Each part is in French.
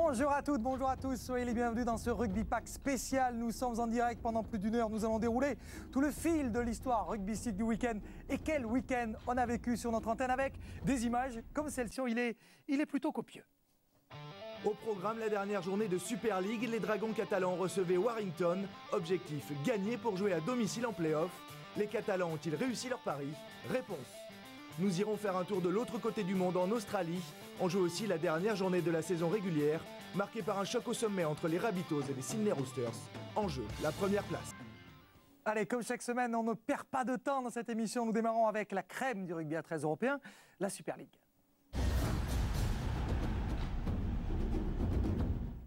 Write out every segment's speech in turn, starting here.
Bonjour à toutes, bonjour à tous, soyez les bienvenus dans ce Rugby Pack spécial. Nous sommes en direct pendant plus d'une heure, nous allons dérouler tout le fil de l'histoire rugbystique du week-end. Et quel week-end on a vécu sur notre antenne avec des images comme celle-ci, il est plutôt copieux. Au programme, la dernière journée de Super League, les Dragons catalans recevaient Warrington. Objectif, gagner pour jouer à domicile en play-off. Les Catalans ont-ils réussi leur pari? Réponse. Nous irons faire un tour de l'autre côté du monde en Australie. On joue aussi la dernière journée de la saison régulière, marquée par un choc au sommet entre les Rabbitohs et les Sydney Roosters. En jeu, la première place. Allez, comme chaque semaine, on ne perd pas de temps dans cette émission. Nous démarrons avec la crème du rugby à 13 européen, la Super League.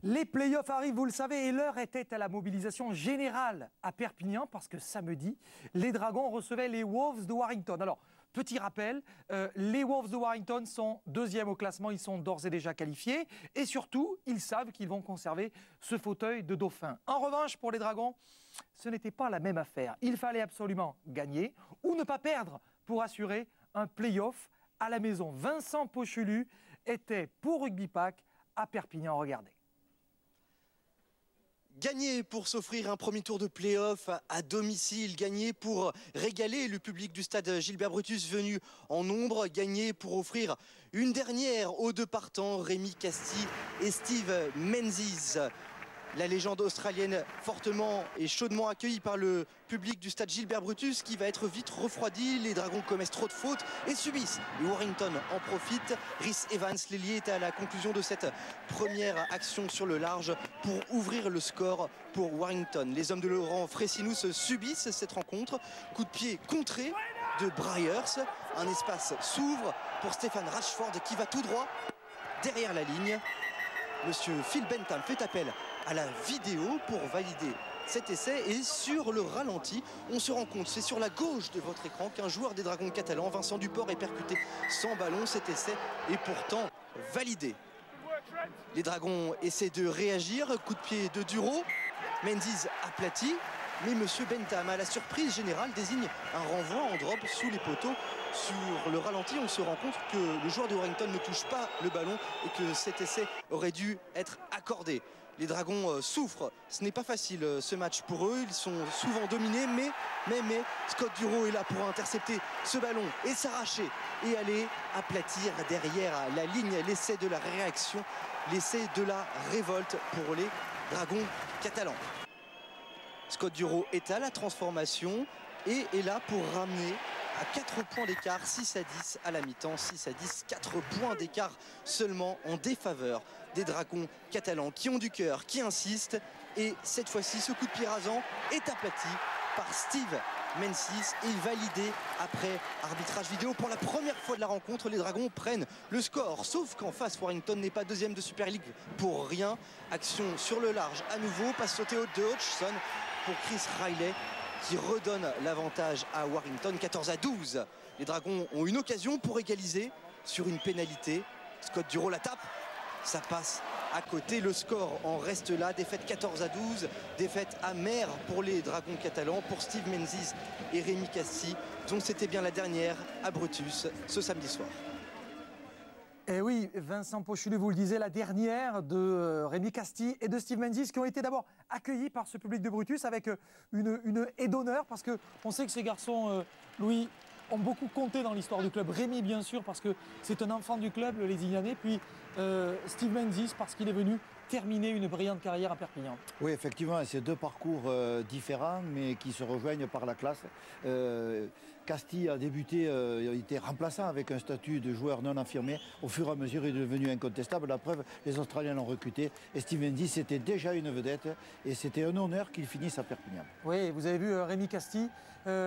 Les playoffs arrivent, vous le savez, et l'heure était à la mobilisation générale à Perpignan parce que samedi, les Dragons recevaient les Wolves de Warrington. Alors, petit rappel, les Wolves de Warrington sont deuxième au classement, ils sont d'ores et déjà qualifiés et surtout, ils savent qu'ils vont conserver ce fauteuil de dauphin. En revanche, pour les Dragons, ce n'était pas la même affaire. Il fallait absolument gagner ou ne pas perdre pour assurer un play-off à la maison. Vincent Pochelu était pour Rugby Pack à Perpignan. Regardez. Gagner pour s'offrir un premier tour de play-off à domicile, gagner pour régaler le public du stade Gilbert Brutus venu en nombre, gagner pour offrir une dernière aux deux partants, Rémi Castille et Steve Menzies. La légende australienne fortement et chaudement accueillie par le public du stade Gilbert Brutus qui va être vite refroidi. Les Dragons commettent trop de fautes et subissent. Et Warrington en profite. Rhys Evans, l'ailier, est à la conclusion de cette première action sur le large pour ouvrir le score pour Warrington. Les hommes de Laurent Fresinus subissent cette rencontre. Coup de pied contré de Briers. Un espace s'ouvre pour Stéphane Rashford qui va tout droit derrière la ligne. Monsieur Phil Bentham fait appel à la vidéo pour valider cet essai et sur le ralenti, on se rend compte, c'est sur la gauche de votre écran qu'un joueur des Dragons catalans, Vincent Duport, est percuté sans ballon. Cet essai est pourtant validé. Les Dragons essaient de réagir, coup de pied de Duro, Menzies aplati, mais monsieur Bentham, à la surprise générale, désigne un renvoi en drop sous les poteaux. Sur le ralenti, on se rend compte que le joueur de Warrington ne touche pas le ballon et que cet essai aurait dû être accordé. Les Dragons souffrent, ce n'est pas facile ce match pour eux, ils sont souvent dominés, mais Scott Duro est là pour intercepter ce ballon et s'arracher et aller aplatir derrière la ligne. L'essai de la réaction, l'essai de la révolte pour les Dragons catalans. Scott Duro est à la transformation et est là pour ramener à 4 points d'écart, 6 à 10 à la mi-temps, 6 à 10, 4 points d'écart seulement en défaveur des Dragons catalans qui ont du cœur, qui insistent. Et cette fois-ci, ce coup de pied rasant est aplati par Steve Menzies et validé après arbitrage vidéo. Pour la première fois de la rencontre, les Dragons prennent le score, sauf qu'en face, Warrington n'est pas deuxième de Super League pour rien. Action sur le large à nouveau, passe sauté haute de Hodgson pour Chris Riley qui redonne l'avantage à Warrington, 14 à 12. Les Dragons ont une occasion pour égaliser sur une pénalité. Scott Duro la tape, ça passe à côté. Le score en reste là, défaite 14 à 12, défaite amère pour les Dragons catalans, pour Steve Menzies et Rémi Castille, dont c'était bien la dernière à Brutus ce samedi soir. Et oui, Vincent Pochelu, vous le disiez, la dernière de Rémi Castille et de Steve Menzies qui ont été d'abord accueillis par ce public de Brutus avec une haie d'honneur parce qu'on sait que ces garçons, Louis, ont beaucoup compté dans l'histoire du club. Rémi, bien sûr, parce que c'est un enfant du club, les Ignanais, puis Steve Menzies parce qu'il est venu terminer une brillante carrière à Perpignan. Oui, effectivement, c'est deux parcours différents, mais qui se rejoignent par la classe. Castille a débuté, il était remplaçant avec un statut de joueur non affirmé. Au fur et à mesure, il est devenu incontestable. La preuve, les Australiens l'ont recruté. Et Steve Menzies, c'était déjà une vedette. Et c'était un honneur qu'il finisse à Perpignan. Oui, vous avez vu Rémi Castille,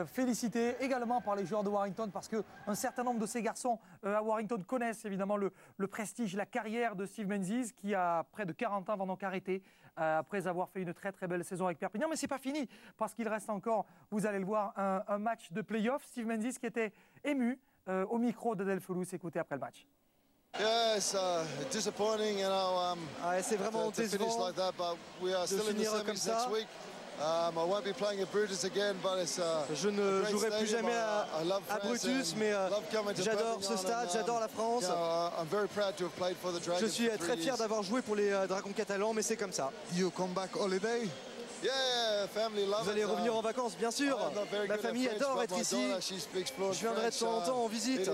félicité également par les joueurs de Warrington parce qu'un certain nombre de ces garçons à Warrington connaissent évidemment le prestige, la carrière de Steve Menzies qui a près de 40 ans va donc arrêter après avoir fait une très très belle saison avec Perpignan. Mais c'est pas fini parce qu'il reste encore, vous allez le voir, un match de play-off. Steve Menzies qui était ému au micro de Delphelous. Écoutez après le match. Yeah, it's disappointing, you know. C'est vraiment décevant like that, but we are de still in the finir comme semis ça. next week. Je ne jouerai plus jamais à Brutus, mais j'adore ce stade, j'adore la France. Je suis très fier d'avoir joué pour les Dragons catalans, mais c'est comme ça. Vous allez revenir en vacances, bien sûr. Ma famille adore être ici. Je viendrai de temps en temps en visite.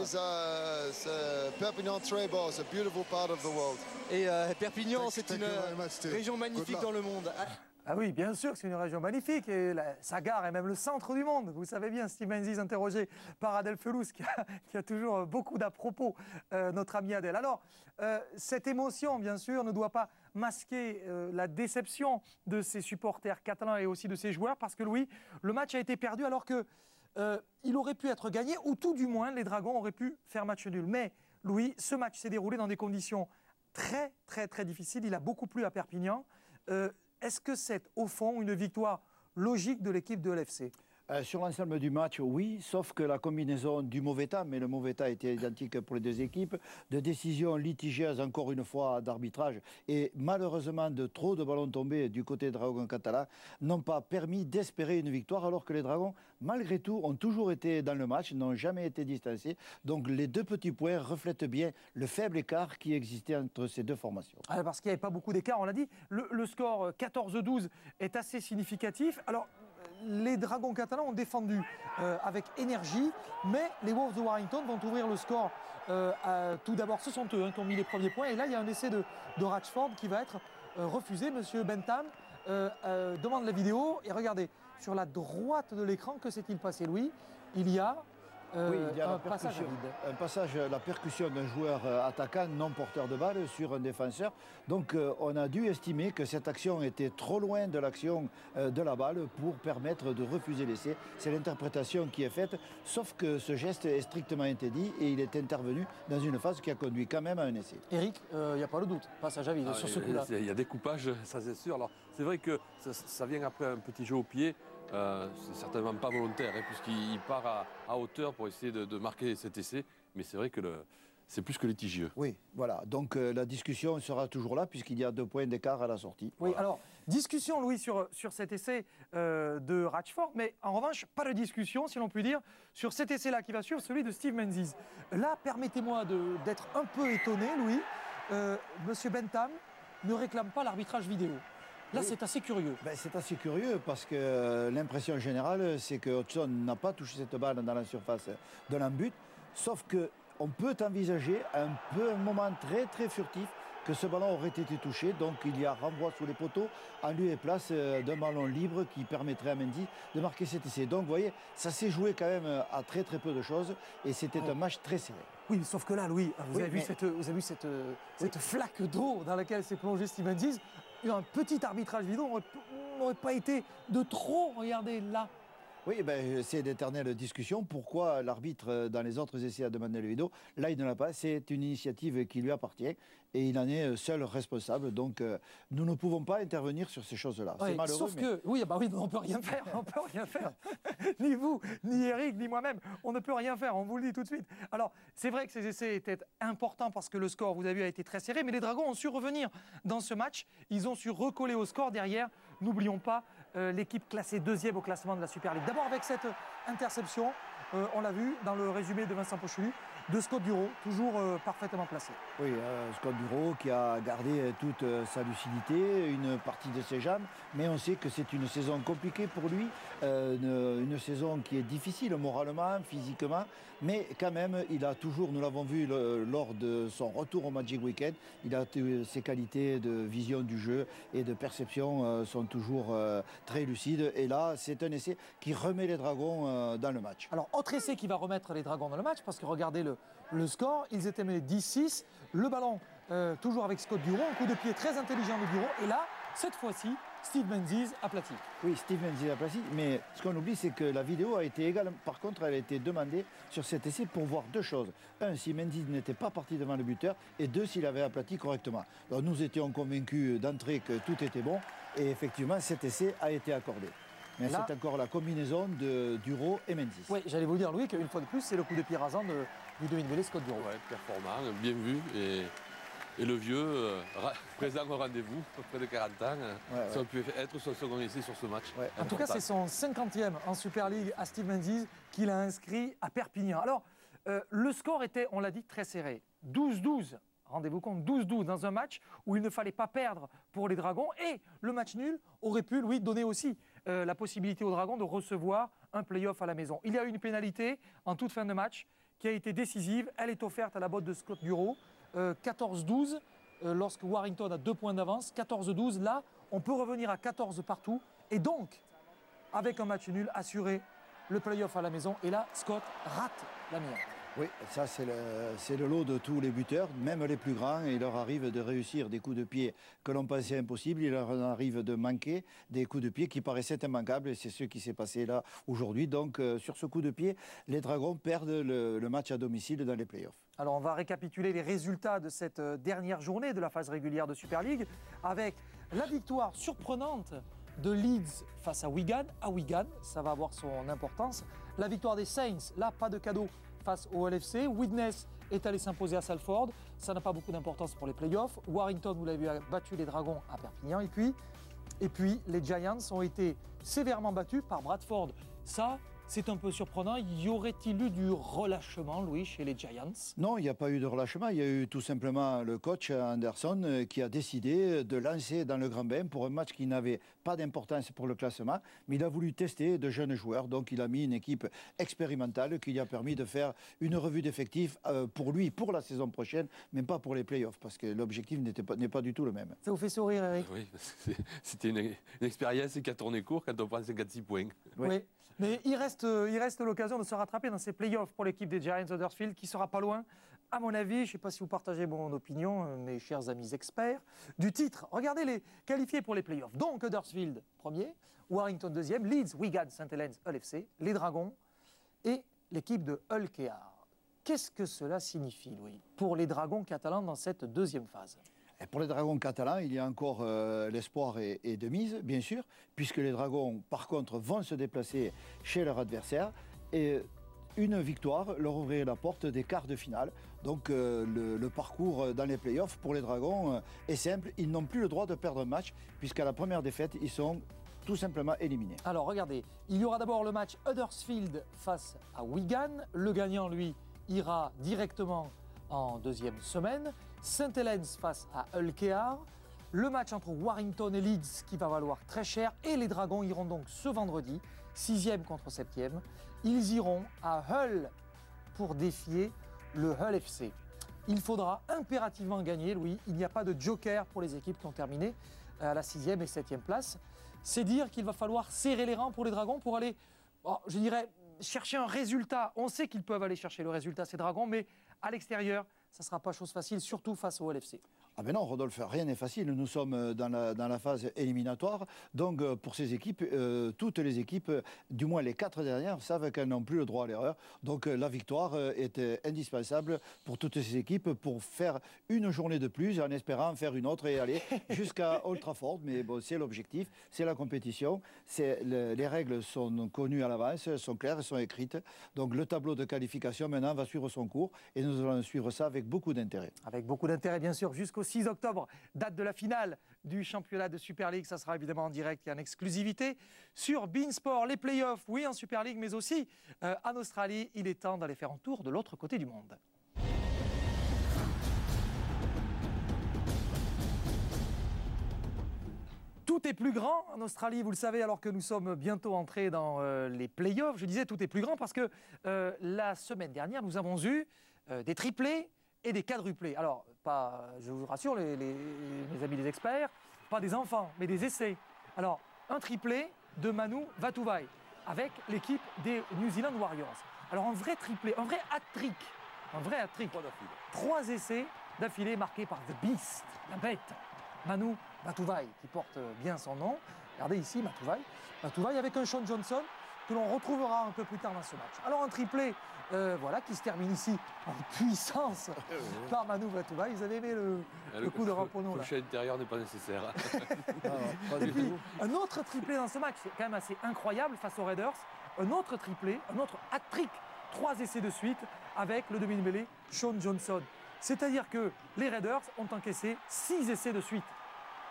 Et Perpignan, c'est une région magnifique dans le monde. Ah oui, bien sûr que c'est une région magnifique et sa gare est même le centre du monde. Vous savez bien, Steve Menzies, interrogé par Adèle Felous, qui a toujours beaucoup d'à-propos, notre ami Adèle. Alors, cette émotion, bien sûr, ne doit pas masquer la déception de ses supporters catalans et aussi de ses joueurs, parce que Louis, le match a été perdu alors que il aurait pu être gagné, ou tout du moins, les Dragons auraient pu faire match nul. Mais Louis, ce match s'est déroulé dans des conditions très, très, très difficiles. Il a beaucoup plu à Perpignan. Est-ce que c'est, au fond, une victoire logique de l'équipe de l'FC ? Sur l'ensemble du match, oui, sauf que la combinaison du mauvais temps, mais le mauvais temps était identique pour les deux équipes, de décisions litigieuses, encore une fois, d'arbitrage, et malheureusement de trop de ballons tombés du côté des Dragons catalans, n'ont pas permis d'espérer une victoire, alors que les Dragons, malgré tout, ont toujours été dans le match, n'ont jamais été distancés. Donc les deux petits points reflètent bien le faible écart qui existait entre ces deux formations. Parce qu'il n'y avait pas beaucoup d'écart, on l'a dit. Le score 14-12 est assez significatif. Alors, les Dragons catalans ont défendu avec énergie, mais les Wolves de Warrington vont ouvrir le score. Tout d'abord, ce sont eux qui ont mis les premiers points. Et là, il y a un essai de Ratchford qui va être refusé. Monsieur Bentham demande la vidéo. Et regardez, sur la droite de l'écran, que s'est-il passé, Louis ? Il y a un passage à vide. La percussion d'un joueur attaquant non porteur de balle sur un défenseur. Donc on a dû estimer que cette action était trop loin de l'action de la balle pour permettre de refuser l'essai. C'est l'interprétation qui est faite, sauf que ce geste est strictement interdit et il est intervenu dans une phase qui a conduit quand même à un essai. Eric, il n'y a pas de doute, passage à vide sur ce coup-là. Il y a découpage, ça c'est sûr. Alors c'est vrai que ça vient après un petit jeu au pied. C'est certainement pas volontaire, puisqu'il part à hauteur pour essayer de marquer cet essai. Mais c'est vrai que c'est plus que litigieux. Oui, voilà. Donc la discussion sera toujours là, puisqu'il y a 2 points d'écart à la sortie. Oui, voilà. alors, discussion, Louis, sur cet essai de Ratchford. Mais en revanche, pas de discussion, si l'on peut dire, sur cet essai-là qui va suivre, celui de Steve Menzies. Là, permettez-moi d'être un peu étonné, Louis. Monsieur Bentham ne réclame pas l'arbitrage vidéo. Là, oui. C'est assez curieux. C'est assez curieux parce que l'impression générale, c'est que Hodgson n'a pas touché cette balle dans la surface de l'embut. Sauf qu'on peut envisager un moment très très furtif que ce ballon aurait été touché. Donc il y a renvoi sous les poteaux en lieu et place d'un ballon libre qui permettrait à Mendy de marquer cet essai. Donc vous voyez, ça s'est joué quand même à très très peu de choses et c'était un match très serré. Oui, sauf que là, Louis, vous avez vu cette flaque d'eau dans laquelle s'est plongé Steve Menzies. Un petit arbitrage vidéo n'aurait pas été de trop, regardez là. Oui, c'est d'éternelle discussion. Pourquoi l'arbitre, dans les autres essais, a demandé le vidéo? Là, il ne l'a pas. C'est une initiative qui lui appartient et il en est seul responsable. Donc, nous ne pouvons pas intervenir sur ces choses-là. Oui, c'est malheureux. Sauf que, oui, on ne peut rien faire. On peut rien faire. Ni vous, ni Eric, ni moi-même. On ne peut rien faire. On vous le dit tout de suite. Alors, c'est vrai que ces essais étaient importants parce que le score, vous avez vu, a été très serré. Mais les Dragons ont su revenir dans ce match. Ils ont su recoller au score derrière. N'oublions pas l'équipe classée 2e au classement de la Super League. D'abord avec cette interception, on l'a vu dans le résumé de Vincent Pochelu, de Scott Duro, toujours parfaitement placé. Oui, Scott Duro qui a gardé toute sa lucidité, une partie de ses jambes, mais on sait que c'est une saison compliquée pour lui, une saison qui est difficile moralement, physiquement, mais quand même, il a toujours, nous l'avons vu lors de son retour au Magic Weekend, il a ses qualités de vision du jeu et de perception sont toujours très lucides. Et là, c'est un essai qui remet les Dragons dans le match. Alors, autre essai qui va remettre les Dragons dans le match, parce que regardez le score, ils étaient menés 10-6, le ballon toujours avec Scott Duro, un coup de pied très intelligent de Duro, et là, cette fois-ci, Steve Menzies aplati. Oui, Steve Menzies aplati, mais ce qu'on oublie, c'est que la vidéo a été égale. Par contre, elle a été demandée sur cet essai pour voir 2 choses. 1, si Menzies n'était pas parti devant le buteur, et 2, s'il avait aplati correctement. Alors, nous étions convaincus d'entrée que tout était bon, et effectivement, cet essai a été accordé. Mais c'est encore la combinaison de Duro et Menzies. Oui, j'allais vous dire, Louis, qu'une fois de plus, c'est le coup de pied rasant du demi-mêlée Scott Duro. Ouais, performant, bien vu. Et le vieux, présent au rendez-vous, près de 40 ans, ça aurait pu être son second essai sur ce match. Ouais. En tout cas, c'est son 50e en Super League à Steve Menzies qu'il a inscrit à Perpignan. Alors, le score était, on l'a dit, très serré. 12-12. Rendez-vous compte, 12-12 dans un match où il ne fallait pas perdre pour les Dragons. Et le match nul aurait pu, lui, donner aussi la possibilité aux Dragons de recevoir un play-off à la maison. Il y a eu une pénalité en toute fin de match qui a été décisive. Elle est offerte à la botte de Scott Bureau. 14-12 lorsque Warrington a 2 points d'avance. 14-12, là, on peut revenir à 14 partout. Et donc, avec un match nul, assurer le play-off à la maison. Et là, Scott rate la meilleure. Oui, ça c'est le lot de tous les buteurs, même les plus grands. Il leur arrive de réussir des coups de pied que l'on pensait impossibles. Il leur arrive de manquer des coups de pied qui paraissaient immanquables. Et c'est ce qui s'est passé là aujourd'hui. Donc sur ce coup de pied, les Dragons perdent le match à domicile dans les playoffs. Alors on va récapituler les résultats de cette dernière journée de la phase régulière de Super League avec la victoire surprenante de Leeds face à Wigan. À Wigan, ça va avoir son importance. La victoire des Saints, là pas de cadeau face au LFC. Widnes est allé s'imposer à Salford. Ça n'a pas beaucoup d'importance pour les playoffs. Warrington, vous l'avez vu, a battu les Dragons à Perpignan. Et puis les Giants ont été sévèrement battus par Bradford. Ça, c'est un peu surprenant. Y aurait-il eu du relâchement, Louis, chez les Giants? Non, il n'y a pas eu de relâchement. Il y a eu tout simplement le coach Anderson qui a décidé de lancer dans le grand bain pour un match qui n'avait pas d'importance pour le classement. Mais il a voulu tester de jeunes joueurs. Donc il a mis une équipe expérimentale qui lui a permis de faire une revue d'effectifs pour lui, pour la saison prochaine, mais pas pour les playoffs, parce que l'objectif n'est pas du tout le même. Ça vous fait sourire, Eric? Oui, c'était une expérience qui a tourné court quand on prend 56 points. Oui. Mais il reste l'occasion de se rattraper dans ces playoffs pour l'équipe des Giants Huddersfield qui sera pas loin, à mon avis, je ne sais pas si vous partagez mon opinion, mes chers amis experts, du titre. Regardez les qualifiés pour les playoffs. Donc Huddersfield premier, Warrington deuxième, Leeds, Wigan, St Helens, Hull FC, les Dragons et l'équipe de Hull KR. Qu'est-ce que cela signifie, Louis, pour les Dragons catalans dans cette deuxième phase? Et pour les Dragons catalans, il y a encore l'espoir est de mise, bien sûr, puisque les Dragons, par contre, vont se déplacer chez leur adversaire. Et une victoire leur ouvrirait la porte des quarts de finale. Donc le parcours dans les playoffs pour les Dragons est simple. Ils n'ont plus le droit de perdre un match, puisqu'à la première défaite, ils sont tout simplement éliminés. Alors regardez, il y aura d'abord le match Huddersfield face à Wigan. Le gagnant, lui, ira directement en deuxième semaine. St Helens face à Hull KR. Le match entre Warrington et Leeds qui va valoir très cher. Et les Dragons iront donc ce vendredi, 6e contre 7e. Ils iront à Hull pour défier le Hull FC. Il faudra impérativement gagner, Louis. Il n'y a pas de joker pour les équipes qui ont terminé à la 6e et 7e place. C'est dire qu'il va falloir serrer les rangs pour les Dragons pour aller, je dirais, chercher un résultat. On sait qu'ils peuvent aller chercher le résultat, ces Dragons, mais à l'extérieur, ça ne sera pas chose facile, surtout face au LFC. Ah ben non, Rodolphe, rien n'est facile. Nous sommes dans la phase éliminatoire. Donc pour ces équipes, toutes les équipes, du moins les 4 dernières, savent qu'elles n'ont plus le droit à l'erreur. Donc la victoire est indispensable pour toutes ces équipes pour faire une journée de plus en espérant faire une autre et aller jusqu'à Old Trafford. Mais bon, c'est l'objectif, c'est la compétition. Les règles sont connues à l'avance, sont claires, sont écrites. Donc le tableau de qualification maintenant va suivre son cours et nous allons suivre ça avec beaucoup d'intérêt. Avec beaucoup d'intérêt, bien sûr, jusqu'au 6 octobre, date de la finale du championnat de Super League. Ça sera évidemment en direct et en exclusivité sur beIN Sport. Les playoffs, oui, en Super League, mais aussi en Australie. Il est temps d'aller faire un tour de l'autre côté du monde. Tout est plus grand en Australie, vous le savez, alors que nous sommes bientôt entrés dans les playoffs. Je disais tout est plus grand parce que la semaine dernière, nous avons eu des triplés et des quadruplés. Alors, pas, je vous rassure, mes amis les experts, pas des enfants, mais des essais. Alors, un triplé de Manu Vatuvei avec l'équipe des New Zealand Warriors. Alors, un vrai triplé, un vrai hat-trick. Un vrai hat-trick. 3 essais d'affilée marqués par The Beast, la bête, Manu Vatuvei, qui porte bien son nom. Regardez ici, Vatuvei avec un Sean Johnson que l'on retrouvera un peu plus tard dans ce match. Alors, un triplé voilà, qui se termine ici en puissance par Manu Vatuvei. Vous avez aimé le coup de ramponneau là? Le chien intérieur n'est pas nécessaire. Et puis, un autre triplé dans ce match, c'est quand même assez incroyable face aux Raiders. Un autre triplé, un autre hat-trick, 3 essais de suite avec le demi-mêlée Sean Johnson. C'est-à-dire que les Raiders ont encaissé 6 essais de suite.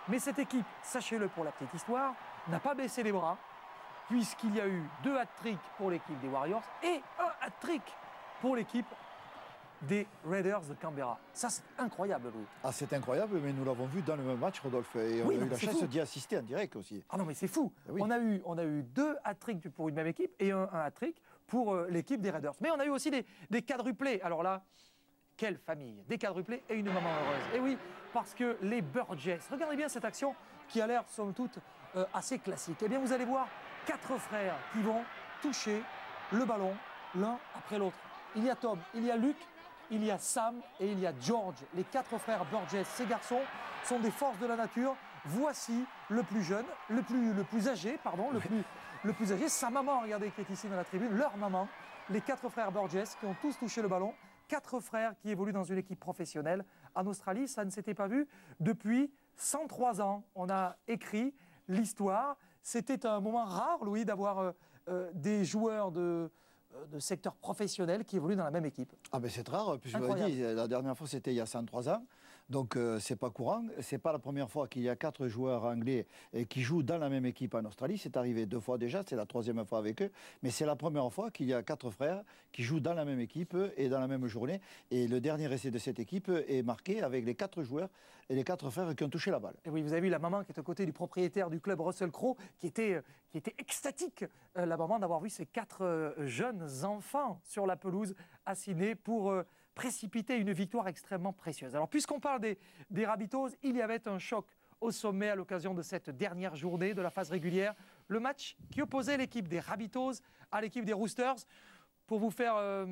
Mais cette équipe, sachez-le pour la petite histoire, n'a pas baissé les bras, puisqu'il y a eu 2 hat-tricks pour l'équipe des Warriors et un hat-trick pour l'équipe des Raiders de Canberra. Ça, c'est incroyable, Louis. Ah, c'est incroyable, mais nous l'avons vu dans le même match, Rodolphe. Et Oui, on a non, eu la c'est chance fou. d'y assister en direct aussi. Ah non, mais c'est fou. Oui. On a eu 2 hat-tricks pour une même équipe et un hat-trick pour l'équipe des Raiders. Mais on a eu aussi des quadruplés. Alors là, quelle famille. Des quadruplés et une maman heureuse. Et oui, parce que les Burgess, regardez bien cette action qui a l'air, somme toute, assez classique. Eh bien, vous allez voir 4 frères qui vont toucher le ballon l'un après l'autre. Il y a Tom, il y a Luke, il y a Sam et il y a George. Les 4 frères Burgess, ces garçons sont des forces de la nature. Voici le plus jeune, le plus âgé, pardon, le plus âgé. Sa maman, regardez, qui est ici dans la tribune, leur maman. Les 4 frères Burgess qui ont tous touché le ballon. 4 frères qui évoluent dans une équipe professionnelle. En Australie, ça ne s'était pas vu depuis 103 ans. On a écrit l'histoire. C'était un moment rare, Louis, d'avoir des joueurs de secteur professionnel qui évoluent dans la même équipe. Ah ben c'est rare, puisque Incroyable. dit, la dernière fois c'était il y a 103 ans, donc c'est pas courant. C'est pas la première fois qu'il y a 4 joueurs anglais qui jouent dans la même équipe en Australie. C'est arrivé 2 fois déjà, c'est la 3e fois avec eux, mais c'est la première fois qu'il y a 4 frères qui jouent dans la même équipe et dans la même journée. Et le dernier essai de cette équipe est marqué avec les 4 joueurs et les 4 frères qui ont touché la balle. Et oui, vous avez vu la maman qui est aux côtés du propriétaire du club, Russell Crowe, qui était extatique, la maman, d'avoir vu ces 4 jeunes enfants sur la pelouse assinés pour précipiter une victoire extrêmement précieuse. Alors, puisqu'on parle des Rabbitohs, il y avait un choc au sommet à l'occasion de cette dernière journée de la phase régulière. Le match qui opposait l'équipe des Rabbitohs à l'équipe des Roosters. Pour vous faire un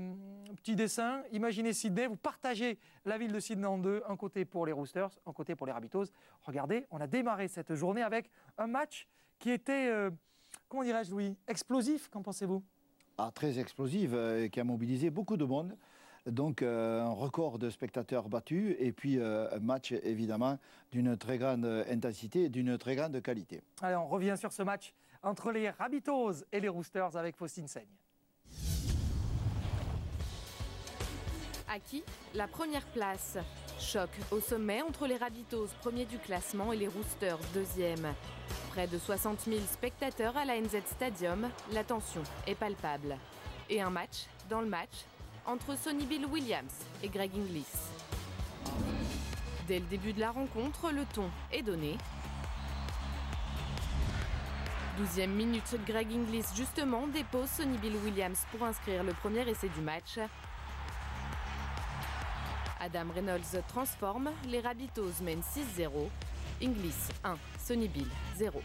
petit dessin, imaginez Sydney, vous partagez la ville de Sydney en deux, un côté pour les Roosters, un côté pour les Rabbitohs. Regardez, on a démarré cette journée avec un match qui était, comment dirais-je, Louis, explosif, qu'en pensez-vous? Ah, très explosive, qui a mobilisé beaucoup de monde. Donc un record de spectateurs battus et puis un match évidemment d'une très grande intensité et d'une très grande qualité. Allez, on revient sur ce match entre les Rabbitohs et les Roosters avec Faustine Seigne. Acquis, la première place. Choc au sommet entre les Rabbitohs, premiers du classement, et les Roosters, deuxième. Près de 60 000 spectateurs à la NZ Stadium, la tension est palpable. Et un match dans le match entre Sonny Bill Williams et Greg Inglis. Dès le début de la rencontre, le ton est donné. 12e minute, Greg Inglis justement dépose Sonny Bill Williams pour inscrire le premier essai du match. Adam Reynolds transforme, les Rabbitohs mènent 6-0. Inglis 1, Sonny Bill 0.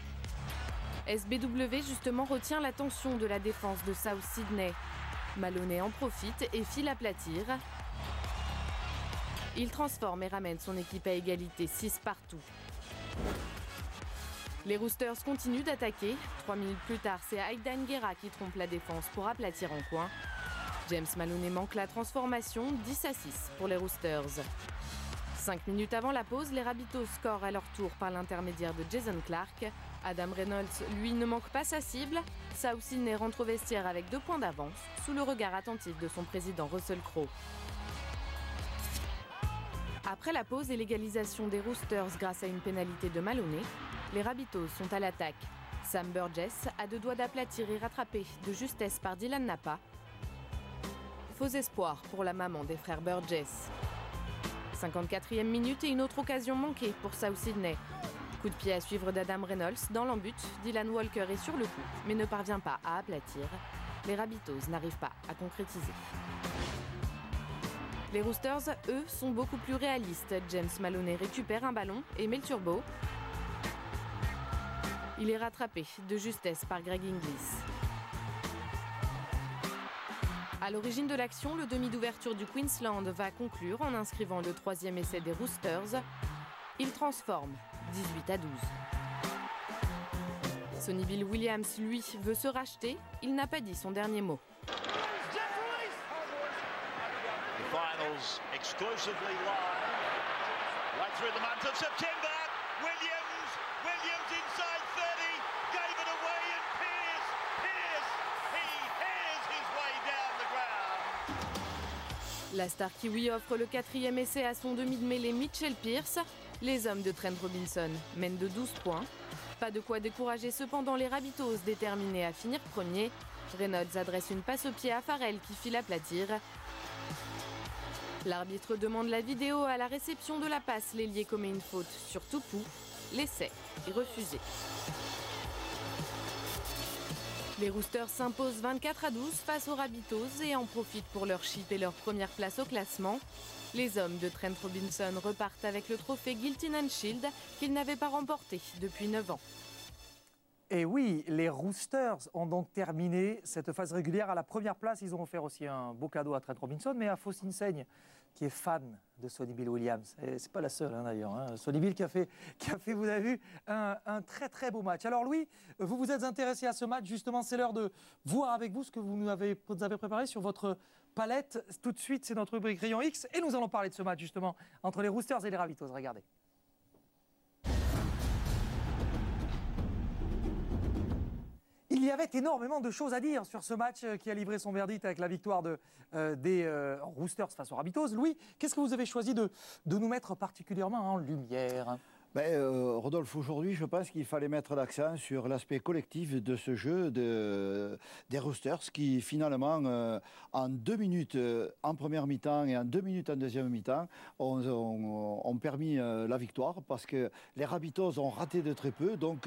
SBW justement retient l'attention de la défense de South Sydney. Maloney en profite et file aplatir. Il transforme et ramène son équipe à égalité, 6 partout. Les Roosters continuent d'attaquer. 3 minutes plus tard, c'est Aidan Guerra qui trompe la défense pour aplatir en coin. James Maloney manque la transformation, 10-6 pour les Roosters. 5 minutes avant la pause, les Rabbitohs scorent à leur tour par l'intermédiaire de Jason Clark. Adam Reynolds, lui, ne manque pas sa cible. South Sydney rentre au vestiaire avec 2 points d'avance, sous le regard attentif de son président Russell Crowe. Après la pause et l'égalisation des Roosters grâce à une pénalité de Maloney, les Rabbitohs sont à l'attaque. Sam Burgess a 2 doigts d'aplatir et rattrapé de justesse par Dylan Napa. Faux espoir pour la maman des frères Burgess. 54e minute et une autre occasion manquée pour South Sydney. Coup de pied à suivre d'Adam Reynolds dans l'embut. Dylan Walker est sur le coup, mais ne parvient pas à aplatir. Les Rabbitohs n'arrivent pas à concrétiser. Les Roosters, eux, sont beaucoup plus réalistes. James Maloney récupère un ballon et met le turbo. Il est rattrapé de justesse par Greg Inglis. À l'origine de l'action, le demi d'ouverture du Queensland va conclure en inscrivant le 3e essai des Roosters. Il transforme 18-12. Sonny Bill Williams, lui, veut se racheter. Il n'a pas dit son dernier mot. Finals exclusively live. Right through the month of September. Williams inside 30. Gave it away and Pearce, he hears his way down the ground. La star kiwi offre le 4e essai à son demi de mêlée Mitchell Pearce. Les hommes de Trent Robinson mènent de 12 points. Pas de quoi décourager cependant les Rabbitohs déterminés à finir premier. Reynolds adresse une passe au pied à Farrell qui file aplatir. L'arbitre demande la vidéo à la réception de la passe. L'ailier commet une faute sur Tupou. L'essai est refusé. Les Roosters s'imposent 24-12 face aux Rabbitohs et en profitent pour leur chip et leur première place au classement. Les hommes de Trent Robinson repartent avec le trophée Giltinan Shield qu'ils n'avaient pas remporté depuis 9 ans. Et oui, les Roosters ont donc terminé cette phase régulière à la première place. Ils ont offert aussi un beau cadeau à Trent Robinson, mais à Faustine Seigne, qui est fan de Sonny Bill Williams. Et c'est pas la seule d'ailleurs. Sonny Bill qui a fait, vous avez vu, un très très beau match. Alors Louis, vous vous êtes intéressé à ce match. Justement, c'est l'heure de voir avec vous ce que vous nous avez préparé sur votre palette. Tout de suite, c'est notre rubrique Rayon X. Et nous allons parler de ce match justement entre les Roosters et les Rabbitohs. Regardez. Il y avait énormément de choses à dire sur ce match qui a livré son verdict avec la victoire des Roosters face aux Rabbitohs. Louis, qu'est-ce que vous avez choisi de nous mettre particulièrement en lumière ? Rodolphe, aujourd'hui, je pense qu'il fallait mettre l'accent sur l'aspect collectif de ce jeu des Roosters qui, finalement, en 2 minutes en première mi-temps et en 2 minutes en deuxième mi-temps, ont permis la victoire parce que les Rabbitohs ont raté de très peu. Donc,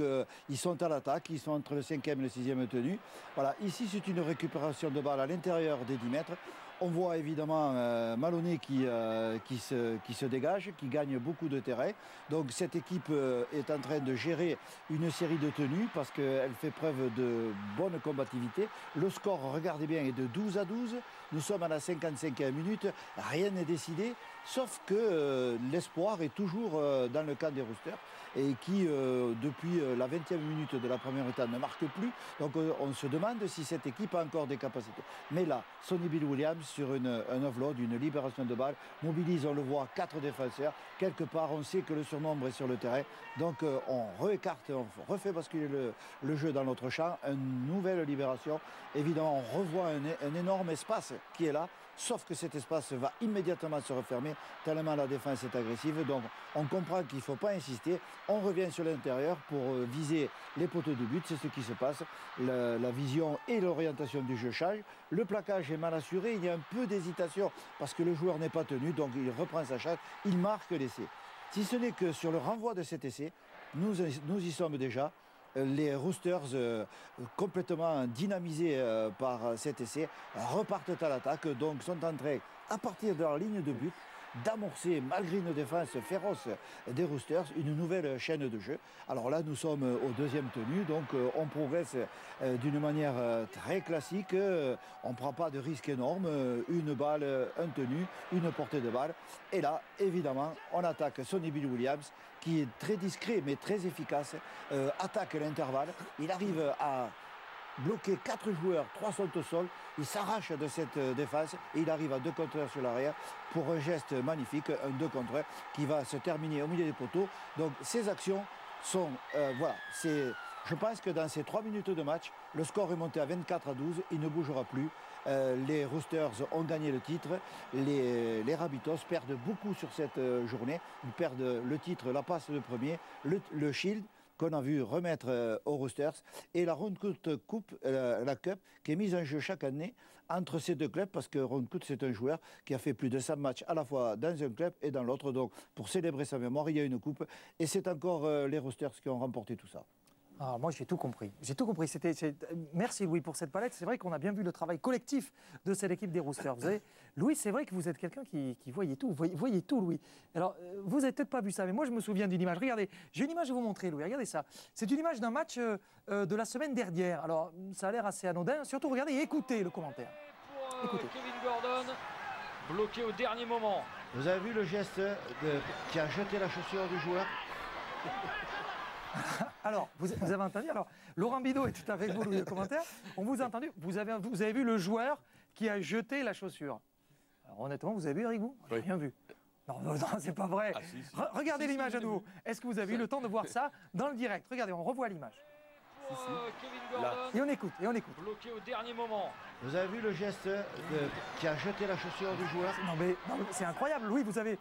ils sont à l'attaque, ils sont entre le 5e et le 6e tenu. Voilà, ici, c'est une récupération de balle à l'intérieur des 10 mètres. On voit évidemment Maloney qui se dégage, qui gagne beaucoup de terrain. Donc cette équipe est en train de gérer une série de tenues parce qu'elle fait preuve de bonne combativité. Le score, regardez bien, est de 12-12. Nous sommes à la 55e minute. Rien n'est décidé, sauf que l'espoir est toujours dans le camp des Roosters et qui, depuis la 20e minute de la première étape, ne marque plus. Donc on se demande si cette équipe a encore des capacités. Mais là, Sonny Bill Williams, sur un offload, une libération de balle, mobilise, on le voit, 4 défenseurs. Quelque part, on sait que le surnombre est sur le terrain. Donc on réécarte, on refait basculer le jeu dans notre champ. Une nouvelle libération. Évidemment, on revoit un énorme espace qui est là. Sauf que cet espace va immédiatement se refermer tellement la défense est agressive. Donc on comprend qu'il ne faut pas insister. On revient sur l'intérieur pour viser les poteaux de but. C'est ce qui se passe. La vision et l'orientation du jeu changent. Le plaquage est mal assuré. Il y a un peu d'hésitation parce que le joueur n'est pas tenu. Donc il reprend sa chasse. Il marque l'essai. Si ce n'est que sur le renvoi de cet essai, nous y sommes déjà. Les Roosters, complètement dynamisés par cet essai, repartent à l'attaque, donc sont en train, à partir de leur ligne de but, d'amorcer, malgré une défense féroce des Roosters, une nouvelle chaîne de jeu. Alors là, nous sommes au 2e tenu, donc on progresse d'une manière très classique. On ne prend pas de risque énorme. Une balle, un tenu, une portée de balle. Et là, évidemment, on attaque Sonny Bill Williams, qui est très discret mais très efficace, attaque l'intervalle. Il arrive à bloquer 4 joueurs, 3 sont au sol. Il s'arrache de cette défense et il arrive à 2 contre 1 sur l'arrière pour un geste magnifique, un 2 contre 1 qui va se terminer au milieu des poteaux. Donc ces actions sont, voilà, je pense que dans ces 3 minutes de match, le score est monté à 24-12, il ne bougera plus. Les Roosters ont gagné le titre, les Rabbitohs perdent beaucoup sur cette journée. Ils perdent le titre, la passe de premier, le Shield qu'on a vu remettre aux Roosters et la Roncourt Cup, la Cup, qui est mise en jeu chaque année entre ces 2 clubs parce que Roncourt, c'est un joueur qui a fait plus de 100 matchs à la fois dans un club et dans l'autre. Donc pour célébrer sa mémoire, il y a une coupe et c'est encore les Roosters qui ont remporté tout ça. Ah, moi, j'ai tout compris. J'ai tout compris. Merci, Louis, pour cette palette. C'est vrai qu'on a bien vu le travail collectif de cette équipe des Roosters. Vous savez, Louis, c'est vrai que vous êtes quelqu'un qui voyait tout. Vous voyez tout, Louis. Alors, vous n'avez peut-être pas vu ça, mais moi, je me souviens d'une image. Regardez, j'ai une image à vous montrer, Louis. Regardez ça. C'est une image d'un match de la semaine dernière. Alors, ça a l'air assez anodin. Surtout, regardez et écoutez le commentaire. Écoutez. Kevin Gordon, bloqué au dernier moment. Vous avez vu le geste qui a jeté la chaussure du joueur? Alors, vous avez entendu? Alors, Laurent Bidault était avec vous, Louis, le commentaire. On vous a entendu? Vous avez vu le joueur qui a jeté la chaussure? Alors, honnêtement, vous avez vu, Eric? Vous? J'ai rien vu. Non, c'est pas vrai. Ah, si. Regardez l'image à nouveau. Est-ce que vous avez eu le temps de voir ça dans le direct? Regardez, on revoit l'image. pour Kevin Là. Gordon. Et on écoute, et on écoute. Bloqué au dernier moment. Vous avez vu le geste qui a jeté la chaussure du joueur? Non mais c'est incroyable, Louis, vous avez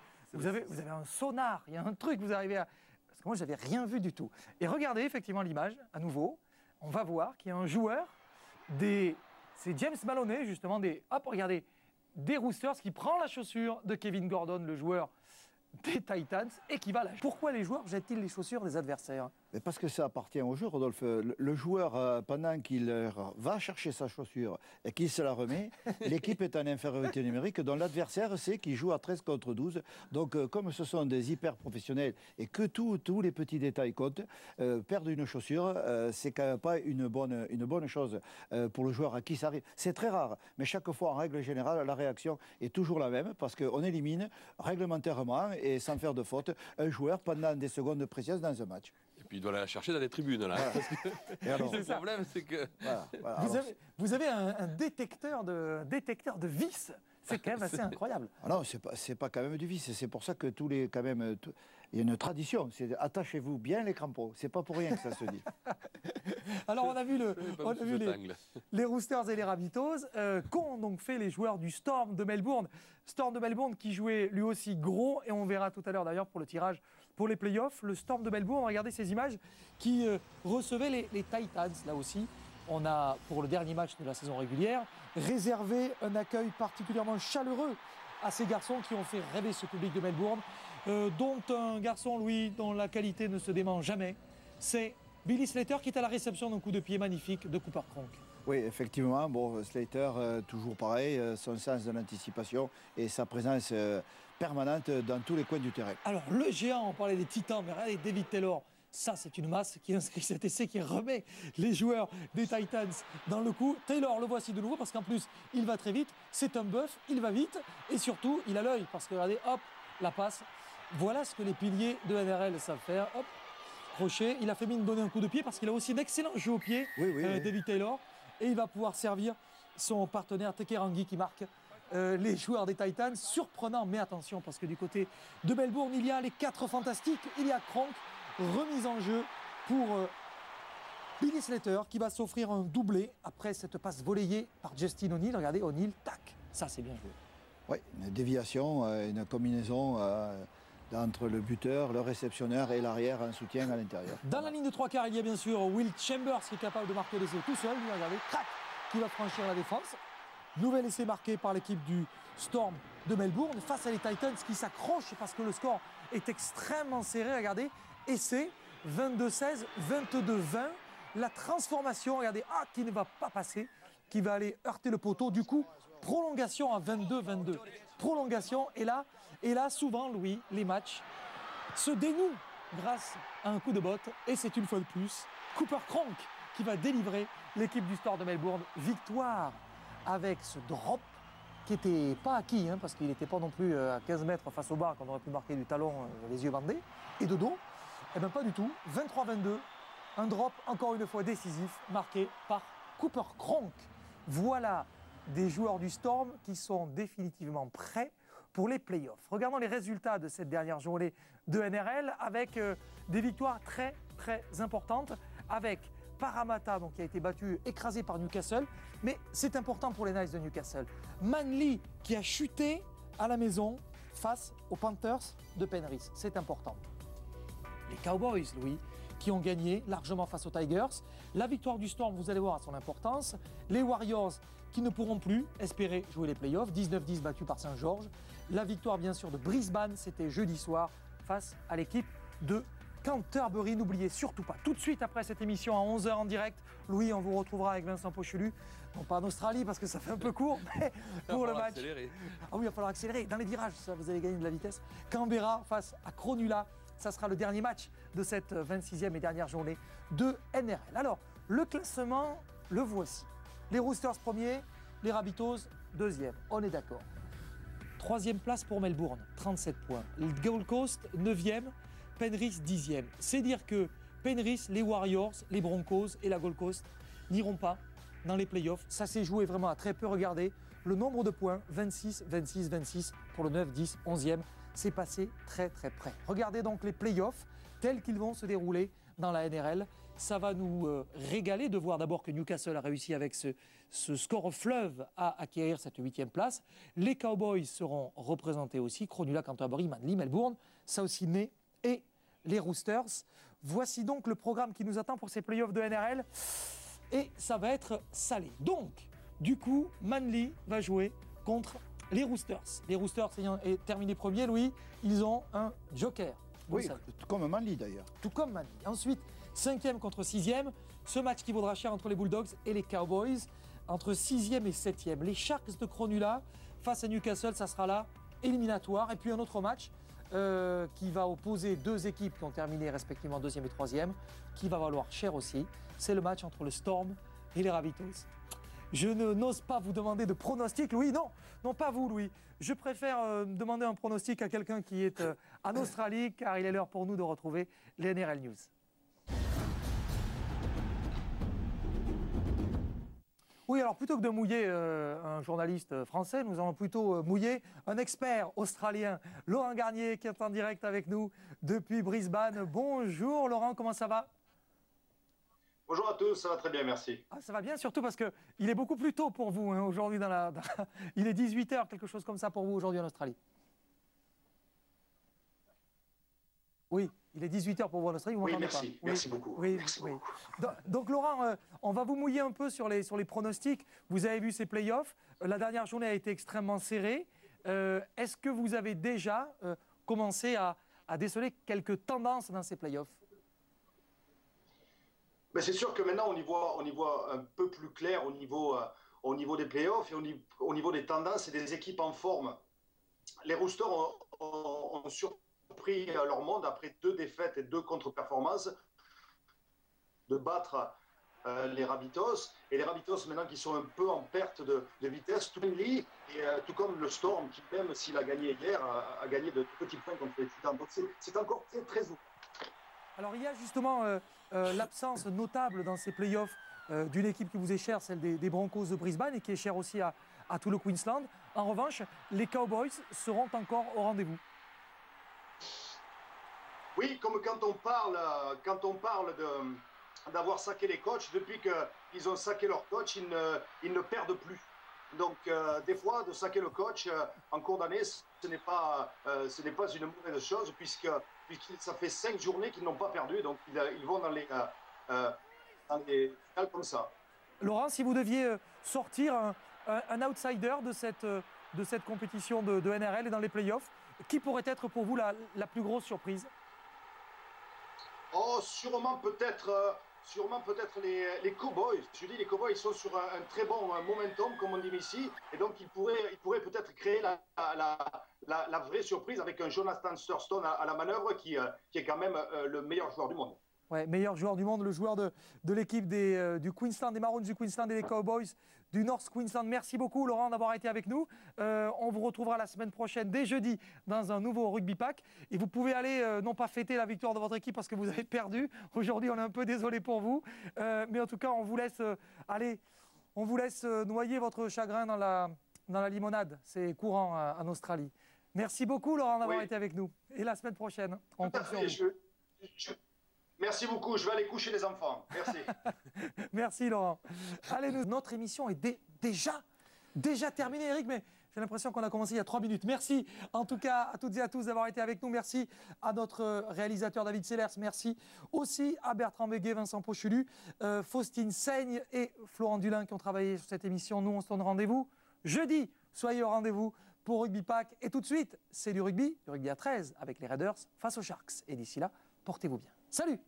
un sonar, il y a un truc, vous arrivez à... Parce que moi, j'avais rien vu du tout. Et regardez effectivement l'image, à nouveau, on va voir qu'il y a un joueur c'est James Maloney, justement, hop, regardez, des Roosters qui prend la chaussure de Kevin Gordon, le joueur des Titans, et qui va la... Pourquoi les joueurs jettent-ils les chaussures des adversaires? Mais parce que ça appartient au jeu, Rodolphe. Le joueur, pendant qu'il va chercher sa chaussure et qu'il se la remet, l'équipe est en infériorité numérique, dont l'adversaire sait qu'il joue à 13 contre 12. Donc, comme ce sont des hyper professionnels et que tous les petits détails comptent, perdre une chaussure, c'est quand même pas une bonne chose pour le joueur à qui ça arrive. C'est très rare, mais chaque fois, en règle générale, la réaction est toujours la même parce qu'on élimine réglementairement et sans faire de faute un joueur pendant des secondes précieuses dans un match. Et puis il doit aller la chercher dans les tribunes là. Parce que le problème c'est que. Voilà. Vous avez un détecteur de vis. C'est quand même assez incroyable. Ah non, c'est pas quand même du vice. C'est pour ça que il y a une tradition. C'est attachez-vous bien les crampons. C'est pas pour rien que ça se dit. Alors on a vu les Roosters et les Rabbitohs qu'ont donc fait les joueurs du Storm de Melbourne. Storm de Melbourne qui jouait lui aussi gros, et on verra tout à l'heure d'ailleurs pour le tirage pour les playoffs. Le Storm de Melbourne, regardez ces images, qui recevait les Titans là aussi. On a, pour le dernier match de la saison régulière, réservé un accueil particulièrement chaleureux à ces garçons qui ont fait rêver ce public de Melbourne, dont un garçon, Louis, dont la qualité ne se dément jamais. C'est Billy Slater qui est à la réception d'un coup de pied magnifique de Cooper Cronk. Oui, effectivement. Bon, Slater, toujours pareil, son sens de l'anticipation et sa présence permanente dans tous les coins du terrain. Alors, le géant, on parlait des Titans, mais regardez, David Taylor. Ça, c'est une masse qui inscrit cet essai, qui remet les joueurs des Titans dans le coup. Taylor, le voici de nouveau, parce qu'en plus, il va très vite. C'est un buff, il va vite. Et surtout, il a l'œil, parce que regardez, hop, la passe. Voilà ce que les piliers de NRL savent faire. Hop, crochet. Il a fait mine donner un coup de pied, parce qu'il a aussi d'excellents jeux au pied, David Taylor. Et il va pouvoir servir son partenaire Tekerangi qui marque les joueurs des Titans. Surprenant, mais attention, parce que du côté de Melbourne, il y a les 4 fantastiques. Il y a Cronk. Remise en jeu pour Billy Slater qui va s'offrir un doublé après cette passe volleyée par Justin O'Neill. Regardez, O'Neill, tac, ça c'est bien joué. Oui, une déviation, une combinaison entre le buteur, le réceptionneur et l'arrière en soutien à l'intérieur. Dans la ligne de 3/4, il y a bien sûr Will Chambers qui est capable de marquer l'essai tout seul. Regardez, crac, qui va franchir la défense. Nouvel essai marqué par l'équipe du Storm de Melbourne face à les Titans qui s'accrochent parce que le score est extrêmement serré. Regardez. Et c'est 22-16, 22-20. La transformation, regardez, qui ne va pas passer, qui va aller heurter le poteau. Du coup, prolongation à 22-22. Prolongation, et là, souvent, Louis, les matchs se dénouent grâce à un coup de botte. Et c'est une fois de plus Cooper Cronk qui va délivrer l'équipe du Storm de Melbourne. Victoire avec ce drop qui n'était pas acquis, parce qu'il n'était pas non plus à 15 mètres face au bar, qu'on aurait pu marquer du talon, les yeux bandés, et de dos. Eh bien pas du tout, 23-22, un drop encore une fois décisif, marqué par Cooper Cronk. Voilà des joueurs du Storm qui sont définitivement prêts pour les playoffs. Regardons les résultats de cette dernière journée de NRL avec des victoires très très importantes, avec Parramatta donc, qui a été battu, écrasé par Newcastle, mais c'est important pour les Knights de Newcastle. Manly qui a chuté à la maison face aux Panthers de Penrith, c'est important. Les Cowboys, Louis, qui ont gagné largement face aux Tigers. La victoire du Storm, vous allez voir, a son importance. Les Warriors qui ne pourront plus espérer jouer les playoffs. 19-10 battus par Saint-Georges. La victoire, bien sûr, de Brisbane, c'était jeudi soir face à l'équipe de Canterbury. N'oubliez surtout pas, tout de suite après cette émission à 11h en direct, Louis, on vous retrouvera avec Vincent Pochelu. Non pas en Australie parce que ça fait un peu court, mais pour le match. Accélérer. Ah oui, il va falloir accélérer. Dans les virages, ça, vous allez gagner de la vitesse. Canberra face à Cronulla. Ça sera le dernier match de cette 26e et dernière journée de NRL. Alors, le classement, le voici. Les Roosters premiers, les Rabbitohs deuxième. On est d'accord. 3e place pour Melbourne, 37 points. Le Gold Coast 9e, Penrith 10e. C'est dire que Penrith, les Warriors, les Broncos et la Gold Coast n'iront pas dans les playoffs. Ça s'est joué vraiment à très peu. Regardez le nombre de points, 26, 26, 26 pour le 9, 10, 11e. C'est passé très très près. Regardez donc les playoffs tels qu'ils vont se dérouler dans la NRL. ça va nous régaler de voir d'abord que Newcastle a réussi avec ce score fleuve à acquérir cette 8e place. Les Cowboys seront représentés aussi, Cronulla, Canterbury, Manly, Melbourne, South Sydney et les Roosters. Voici donc le programme qui nous attend pour ces playoffs de NRL et ça va être salé. Donc, du coup, Manly va jouer contre les Roosters. Les Roosters ayant terminé premier, Louis, ils ont un joker. Oui, tout comme Manly d'ailleurs. Tout comme Manly. Ensuite, 5e contre 6e, ce match qui vaudra cher entre les Bulldogs et les Cowboys. Entre 6e et 7e, les Sharks de Cronulla face à Newcastle, ça sera là, éliminatoire. Et puis un autre match qui va opposer deux équipes qui ont terminé respectivement 2e et 3e, qui va valoir cher aussi. C'est le match entre le Storm et les Rabbitohs. Je n'ose pas vous demander de pronostic, Louis. Non, non pas vous, Louis. Je préfère demander un pronostic à quelqu'un qui est en Australie, car il est l'heure pour nous de retrouver les NRL News. Oui, alors plutôt que de mouiller un journaliste français, nous allons plutôt mouiller un expert australien, Laurent Garnier, qui est en direct avec nous depuis Brisbane. Bonjour Laurent, comment ça va ? Bonjour à tous, ça va très bien, merci. Ah, ça va bien, surtout parce qu'il est beaucoup plus tôt pour vous aujourd'hui. Il est 18h, quelque chose comme ça pour vous aujourd'hui en Australie. Oui, il est 18h pour vous en Australie, vous m'entendez pas ? Oui, merci beaucoup. Oui, merci oui. beaucoup. Donc Laurent, on va vous mouiller un peu sur les pronostics. Vous avez vu ces playoffs. La dernière journée a été extrêmement serrée. Est-ce que vous avez déjà commencé à déceler quelques tendances dans ces playoffs ? Mais c'est sûr que maintenant on y voit un peu plus clair au niveau des playoffs et au niveau des tendances et des équipes en forme. Les Roosters ont surpris leur monde après 2 défaites et 2 contre-performances de battre les Rabbitohs. Et les Rabbitohs maintenant qui sont un peu en perte de vitesse, tout comme le Storm qui, même s'il a gagné hier, a gagné de petits points contre les Titans. Donc c'est encore très très ouvert. Alors il y a justement l'absence notable dans ces playoffs d'une équipe qui vous est chère, celle des Broncos de Brisbane, et qui est chère aussi à tout le Queensland. En revanche, les Cowboys seront encore au rendez-vous. Oui, comme quand on parle d'avoir saqué les coachs, depuis qu'ils ont saqué leur coach, ils ne perdent plus. Donc des fois, de saquer le coach en cours d'année, ce n'est pas une mauvaise chose, puisque ça fait 5 journées qu'ils n'ont pas perdu, donc ils vont dans les finales comme ça. Laurent, si vous deviez sortir un outsider de cette compétition de NRL et dans les playoffs, qui pourrait être pour vous la plus grosse surprise ? Oh, sûrement peut-être les Cowboys. Je dis, les Cowboys, ils sont sur un très bon momentum, comme on dit ici, et donc ils pourraient peut-être créer la vraie surprise avec un Jonathan Thurston à la manœuvre qui est quand même le meilleur joueur du monde. Ouais, meilleur joueur du monde, le joueur de l'équipe du Queensland, des Maroons du Queensland et des Cowboys du North Queensland. Merci beaucoup Laurent d'avoir été avec nous. On vous retrouvera la semaine prochaine, dès jeudi, dans un nouveau Rugby Pack. Et vous pouvez aller, non pas fêter la victoire de votre équipe parce que vous avez perdu. Aujourd'hui, on est un peu désolé pour vous. Mais en tout cas, on vous laisse noyer votre chagrin dans la limonade. C'est courant en Australie. Merci beaucoup Laurent d'avoir été avec nous. Et la semaine prochaine, on compte sur vous. Merci beaucoup, je vais aller coucher les enfants. Merci. Merci Laurent. Allez, notre émission est déjà terminée, Eric, mais j'ai l'impression qu'on a commencé il y a 3 minutes. Merci en tout cas à toutes et à tous d'avoir été avec nous. Merci à notre réalisateur David Sellers. Merci aussi à Bertrand Béguet, Vincent Pochelu, Faustine Seigne et Florent Dulin qui ont travaillé sur cette émission. Nous, on se donne rendez-vous jeudi. Soyez au rendez-vous pour Rugby Pack. Et tout de suite, c'est du rugby à 13 avec les Raiders face aux Sharks. Et d'ici là, portez-vous bien. Salut!